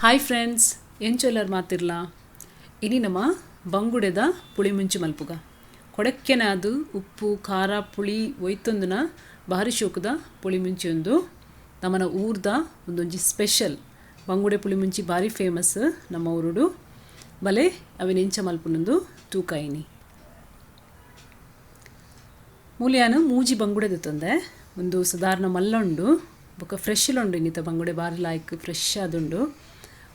Hi friends ಎಂಚೊಲ್ಲರ್ ಮಾತಿರ್ಲ ಇನಿ ನಮ್ಮ ಬಂಗುಡೆದ ಪುಳಿ ಮುಂಚಿ ಮಲ್ಪುಗ ಕೊಡಕ್ಕೆನೆ ಅದು ಉಪ್ಪು ಖಾರ ಪುಳಿ ಒಯ್ತೊಂದುನ ಭಾರಿ ಶೋಕದ ಪುಳಿ ಮುಂಚಿ ಒಂದು ನಮ್ಮನ ಊರ್ದ ಒಂದೊಂಜಿ ಸ್ಪೆಷಲ್ ಬಂಗುಡೆ ಪುಳಿ ಮುಂಚಿ ಭಾರಿ ಫೇಮಸ್ ನಮ್ಮ ಊರುಡು ಬಲೆ ಅವಿನ ಎಂಚ ಮಲ್ಪುನೊಂದು ತೂಕಾಯಿನಿ ಮೂಲಿಯಾನು ಮೂಜಿ ಬಂಗುಡೆದ ತಂದೆ ಒಂದು ಸಾಧಾರಣ ಮಲ್ಲ ಉಂಡು ಬೊಕ್ಕ ಫ್ರೆಶ್ ಉಂಡು ಇನ್ನಿತ ಬಂಗುಡೆ ಭಾರಿ ಲಾಯ್ಕ್ ಫ್ರೆಶ್ ಆದುಂಡು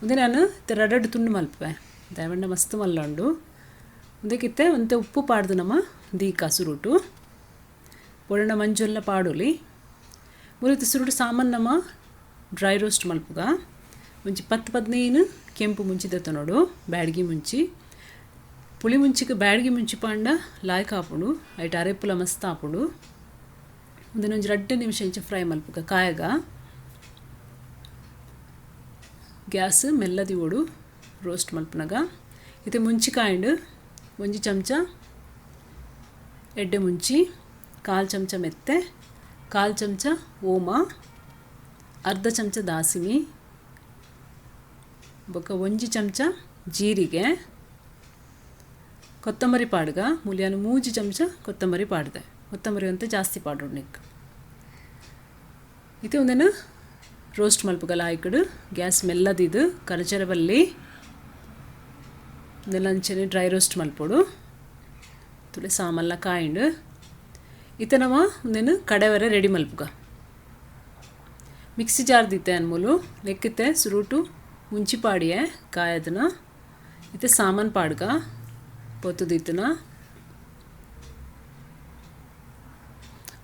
ಮುಂದೆ ನಾನು ರಡ್ಡು ತುಂಡು ಮಲ್ಪೆ ದಯವಂಡ ಮಸ್ತ್ ಮಲ್ಲ ಉಂಡು ಮುಂದಕ್ಕಿತ್ತೆ ಒಂತೆ ಉಪ್ಪು ಪಾಡ್ದು ನಮ್ಮ ದೀಕ ಸುರುಟು ಒಳ್ಳ ಮಂಜುಲ್ಲ ಪಾಡೋಲಿ ಮುರಿತು ಸುರುಟು ಸಾಮಾನು ನಮ್ಮ ಡ್ರೈ ರೋಸ್ಟ್ ಮಲ್ಪುಗ ಮುಂಚಿ 10-15 ಕೆಂಪು ಮುಂಚಿದತ್ತ ನೋಡು ಬ್ಯಾಡ್ಗಿ ಮುಂಚಿ ಪುಳಿ ಮುಂಚಿಗೆ ಬ್ಯಾಡ್ಗಿ ಮುಂಚಿ ಪಾಂಡ ಲಾಯ್ಕ್ ಹಾಪುಡು ಐಟ್ ಅರೆಪ್ಪುಲ ಮಸ್ತ್ ಹಾಪುಡು ಮುಂದೆ ಒಂಜಿ 2 ನಿಮಿಷ ಇಂಚ ಫ್ರೈ ಮಲ್ಪುಗ ಕಾಯಗ ಗ್ಯಾಸ್ ಮೆಲ್ಲದಿ ಓಡು ರೋಸ್ಟ್ ಮಲ್ಪನಾಗ ಇದು ಮುಂಚಿ ಕಾಯಿಂಡು ಒಂಜಿ ಚಮಚ ಎಡ್ಡೆ ಮುಂಚಿ 1/4 ಚಮಚ ಮೆತ್ತೆ 1/4 ಚಮಚ ಓಮ ಅರ್ಧ ಚಮಚ ದಾಸಿಮಿ ಬೊಕ್ಕ ಒಂಜಿ ಚಮಚ ಜೀರಿಗೆ ಕೊತ್ತಂಬರಿ ಪಾಡ್ಗ ಮೂಲಿಯಾನು 3 ಚಮಚ ಕೊತ್ತಂಬರಿ ಪಾಡ್ದೆ ಕೊತ್ತಂಬರಿ ಅಂತ ಜಾಸ್ತಿ ಪಾಡ್ರು ನಿಕ್ ಇದು ಒಂದೇನು ರೋಸ್ಟ್ ಮಲ್ಪುಗಲ ಆಯ್ಕಡು ಗ್ಯಾಸ್ ಮೆಲ್ಲದಿದ್ದು ಕರಚರ ಬಲ್ಲಿ ಇದೆಲ್ಲ ಅಂಚನೆ ಡ್ರೈ ರೋಸ್ಟ್ ಮಲ್ಪೋಡು ತುಳಿ ಸಾಮಲ್ಲ ಕಾಯಿಂಡು ಇತನವ ಒಂದೇನು ಕಡೆವರೆ ರೆಡಿ ಮಲ್ಪುಗ ಮಿಕ್ಸಿ ಜಾರ್ ದಿತ್ತೆ ಅನ್ಮೂಲು ಲೆಕ್ಕಿತ್ತೆ ಸುರುಟು ಮುಂಚಿ ಪಾಡಿಯೆ ಕಾಯದನ ಇತ್ತೆ ಸಾಮಾನು ಪಾಡ್ಗ ಪೊತ್ತುದಿತ್ತನ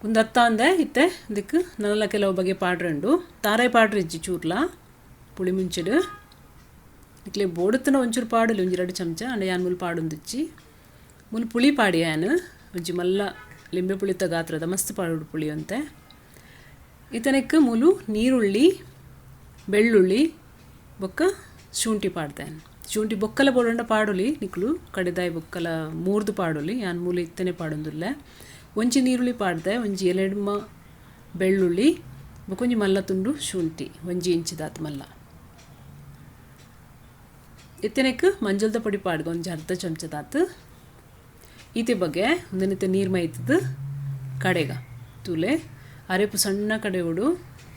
ಒಂದು ಹತ್ತ ಅಂದೆ ಇತ್ತೆ ಇದಕ್ಕೆ ನಲ್ಲ ಕೆಲವು ಬಗೆ ಪಾಡ್ರಂಡು ತಾರಾಯಿ ಪಾಡ್ರಿ ಇಜ್ಜಿ ಚೂರ್ಲ ಪುಳಿ ಮುಂಚಿಡು ಇಕ್ಲೆ ಬೋಡುತ್ತನ ಒಂಚೂರು ಪಾಡಲಿ ಒಂಜಿ 2 ಚಮಚ ಅಂಡ ಯಾನ್ ಮುಲ್ ಪಾಡೊಂದಿಚ್ಚಿ ಮುಲ್ ಪುಳಿ ಪಾಡಿ ಯಾನು ಒಂಜಿ ಮಲ್ಲ ಲಿಂಬೆ ಪುಳಿತ ಗಾತ್ರದ ಮಸ್ತ್ ಪಾಡುಡು ಪುಳಿ ಅಂತೆ ಇತನಕ್ಕೆ ಮುಲು ನೀರುಳ್ಳಿ ಬೆಳ್ಳುಳ್ಳಿ ಬೊಕ್ಕ ಶುಂಠಿ ಪಾಡ್ದೇನು ಶುಂಠಿ ಬೊಕ್ಕಲ ಬೋಡಂಡ ಪಾಡೊಲಿ ನಿಕ್ಲು ಕಡೆದಾಯಿ ಬೊಕ್ಕಲ ಮೂರ್ದು ಪಾಡೊಲಿ ಯಾನ್ ಮೂಲು ಇತ್ತನೆ ಪಾಡೊಂದುಲ್ಲೆ ಒಂಜಿ ನೀರುಳ್ಳಿ ಪಾಡ್ದೆ ಒಂಜಿ 2 ಬೆಳ್ಳುಳ್ಳಿ ಬೊಕೊಂಜಿ ಮಲ್ಲ ತುಂಡು ಶುಂಠಿ 1 ಇಂಚಿದಾತ್ ಮಲ್ಲ ಇತ್ತನೆಕ್ ಮಂಜಲ್ದ ಪೊಡಿ ಪಾಡ್ಗ ಒಂಜಿ ಅರ್ಧ ಚಮಚದಾತ್ ಈತೆ ಬಗ್ಗೆ ಒಂದನಿತ್ತೆ ನೀರು ಮೈತದ ಕಡೆಗ ತುಲೆ ಅರೆಪು ಸಣ್ಣ ಕಡೆ ಉಡು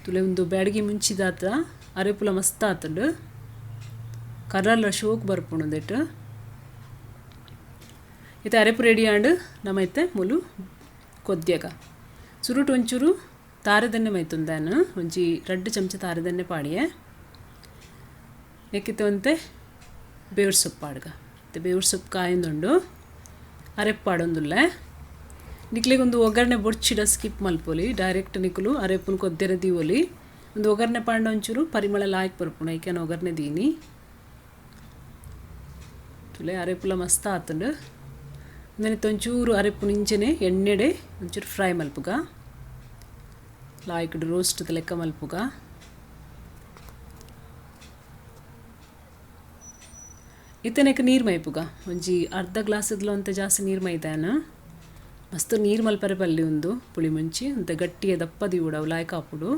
ತುಲೆ ಒಂದು ಬ್ಯಾಡಗಿ ಮುಂಚಿದಾತ ಅರೆಪುಲ ಮಸ್ತ್ ಆತಂಡು ಕರ್ರಲ್ಲ ಶೋಕ್ ಬರ್ಪುಣು ಒಂದೆಟ್ಟು ಇತ್ತೆ ಅರೆಪು ರೆಡಿ ಆಂಡು ನಮ್ಮ ಇತ್ತೆ ಮುಲು ಕೊದ್ಯಗ ಸುರುಟು ಒಂಚೂರು ತಾರದೆಣ್ಣೆ ಮೈತುಂದಾನು ಒಂಜಿ 2 ಚಮಚ ತಾರದೆಣ್ಣೆ ಪಾಡಿಯೆ ನೆಕ್ಕಿತ್ತವಂತೆ ಬೇವ್ರ ಸೊಪ್ಪು ಪಾಡ್ಗ ಮತ್ತು ಬೇವ್ರ ಸೊಪ್ಪು ಕಾಯಿಂದುಂಡು ಅರೆಪ್ಪು ಪಾಡೊಂದುಲ್ಲೆ ನಿಕ್ಲಿಗೊಂದು ಒಗ್ಗರಣೆ ಬೊಡ್ಚಿಡ ಸ್ಕಿಪ್ ಮಲ್ಪೊಲಿ ಡೈರೆಕ್ಟ್ ನಿಕ್ಲು ಅರೆಪ್ಪುನ ಕೊದ್ದೆರೆ ದೀವೊಲಿ ಒಂದು ಒಗ್ಗರಣೆ ಪಾಂಡ ಒಂಚೂರು ಪರಿಮಳ ಲಾಯ್ಕ್ ಬರ್ಪುಣ ಐಕೆನ ಒಗ್ಗರಣೆ ದೀನಿ ತುಲೆ ಅರೆಪ್ಪುಲ ಮಸ್ತ್ ಆತಂಡು ನೆನಿತ್ತು ಒಂಚೂರು ಅರೆಪ್ಪುನ ಇಂಚನೆ ಎಣ್ಣೆಡೆ ಒಂಚೂರು ಫ್ರೈ ಮಲ್ಪುಗ ಲಾಯ್ಕಡು ರೋಸ್ಟ್ದ ಲೆಕ್ಕ ಮಲ್ಪುಗ ಇತ್ತನೆಕ ನೀರು ಮೈಪುಗ ಒಂಜಿ ಅರ್ಧ ಗ್ಲಾಸದ್ಲು ಅಂತ ಜಾಸ್ತಿ ನೀರು ಮೈದಾನ ಮಸ್ತ್ ನೀರು ಮಲ್ಪರೆ ಬಲ್ಲಿ ಒಂದು ಪುಳಿ ಮುಂಚಿ ಅಂತ ಗಟ್ಟಿಯ ದಪ್ಪದಿ ಉಡವು ಲಾಯ್ಕ ಹಾಪುಡು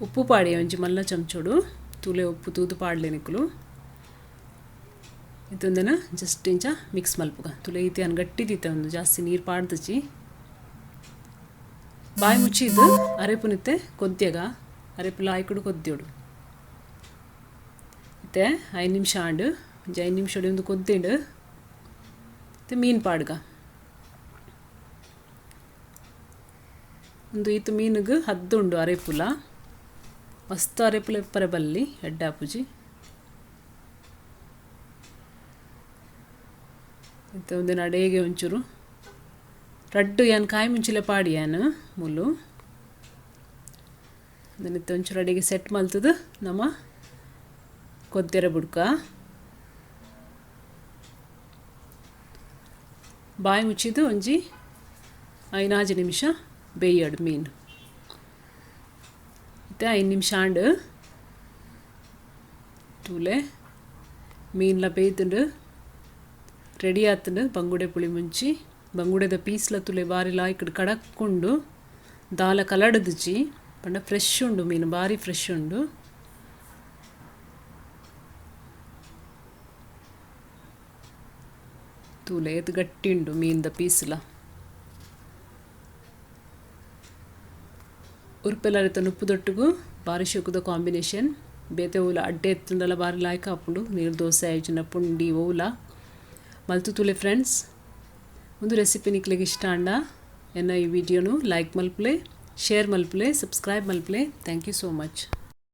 ಉಪ್ಪು ಪಾಡಿ ಒಂಜಿ ಮಲ್ಲ ಚಮಚೋಡು ತುಲೆ ಉಪ್ಪು ತೂದು ಪಾಡ್ಲೆ ನಿಕ್ಲು ಇದೊಂದೇನ ಜಸ್ಟ್ ಇಂಚ ಮಿಕ್ಸ್ ಮಲ್ಪುಗ ತುಲೆ ಈತೆ ಅನ್ ಗಟ್ಟಿದಿತ್ತೆ ಒಂದು ಜಾಸ್ತಿ ನೀರು ಪಾಡ್ದಚಿ ಬಾಯಿ ಮುಚ್ಚಿ ಇದು ಅರೆಪುನಿತ್ತೆ ಕೊದ್ಯಗ ಅರೆಪುಲ ಆಯ್ಕಡು ಕೊದ್ಯೋಡು ಇತ್ತೆ 5 ನಿಮಿಷ ಆಂಡು ಒಂಜಿ 5 ನಿಮಿಷ ಒಂದು ಕೊದ್ದಿಂಡು ಮತ್ತು ಮೀನು ಪಾಡ್ಗ ಒಂದು ಈತ ಮೀನಿಗೆ ಹದ್ದುಂಡು ಅರೆಪುಲ ಮಸ್ತ್ ಅರೆಪುಲ ಎಪ್ಪರೆ ಬಲ್ಲಿ ಎಡ್ಡಾಪುಜಿ ಮತ್ತು ಒಂದಿನ ಅಡೇಗೆ ಒಂಚೂರು ರಡ್ಡು ಯಾನ್ ಕಾಯಿ ಮುಂಚಿಲೆ ಪಾಡಿ ಯಾನು ಮುಲು ಅದನ್ನಿತ್ತು ಒಂಚೂರು ಅಡಿಗೆ ಸೆಟ್ ಮಲ್ತದು ನಮ್ಮ ಕೊದ್ದೆರೆ ಬುಡ್ಕ ಬಾಯಿ ಮುಚ್ಚಿದ್ದು ಒಂಜಿ 5 ನಿಮಿಷ ಬೇಯಡು ಮೀನು ಮತ್ತು 5 ನಿಮಿಷ ಆಂಡು ತೂಲೆ ಮೀನ್ಲ ಬೇಯ್ತುಂಡು ರೆಡಿ ಆತಂಡು ಬಂಗುಡೆ ಪುಳಿ ಮುಂಚಿ ಬಂಗುಡೆದ ಪೀಸ್ಲ ತುಲೆ ಬಾರಿ ಲಾಯ್ಕಡು ಕಡಕ್ಕೊಂಡು ದಾಲ ಕಲಡದಿಚ್ಚಿ ಪಂಡ ಫ್ರೆಶ್ ಉಂಡು ಮೀನು ಬಾರಿ ಫ್ರೆಶ್ ಉಂಡು ತೂಲೆ ಇದು ಗಟ್ಟಿ ಉಂಡು ಮೀನ್ದ ಪೀಸ್ಲ ಉರ್ಪೆಲ್ಲ ಉಪ್ಪು ದೊಟ್ಟಿಗೂ ಬಾರಿ ಶೊಕುದ ಕಾಂಬಿನೇಷನ್ ಬೇತೆ ಓಲ ಅಡ್ಡೆ ಎತ್ತುಂಡಲ ಬಾರಿ ಲಾಯ್ಕ ಹಾಪುಂಡು ನೀರು ದೋಸೆ ಆಯ್ಚಿನ ಪುಂಡಿ ಓಲ ಮಲ್ತು ತೂಲೆ ಫ್ರೆಂಡ್ಸ್ ಒಂದು ರೆಸಿಪಿ ನಿಕ್ಲಿಗೆ ಇಷ್ಟ ಅಂಡ ಎನ್ನ ಈ ವಿಡಿಯೋನು ಲೈಕ್ ಮಲ್ಪಲೆ ಶೇರ್ ಮಲ್ಪಲೆ ಸಬ್ಸ್ಕ್ರೈಬ್ ಮಲ್ಪಲೆ ಥ್ಯಾಂಕ್ ಯು ಸೋ ಮಚ್.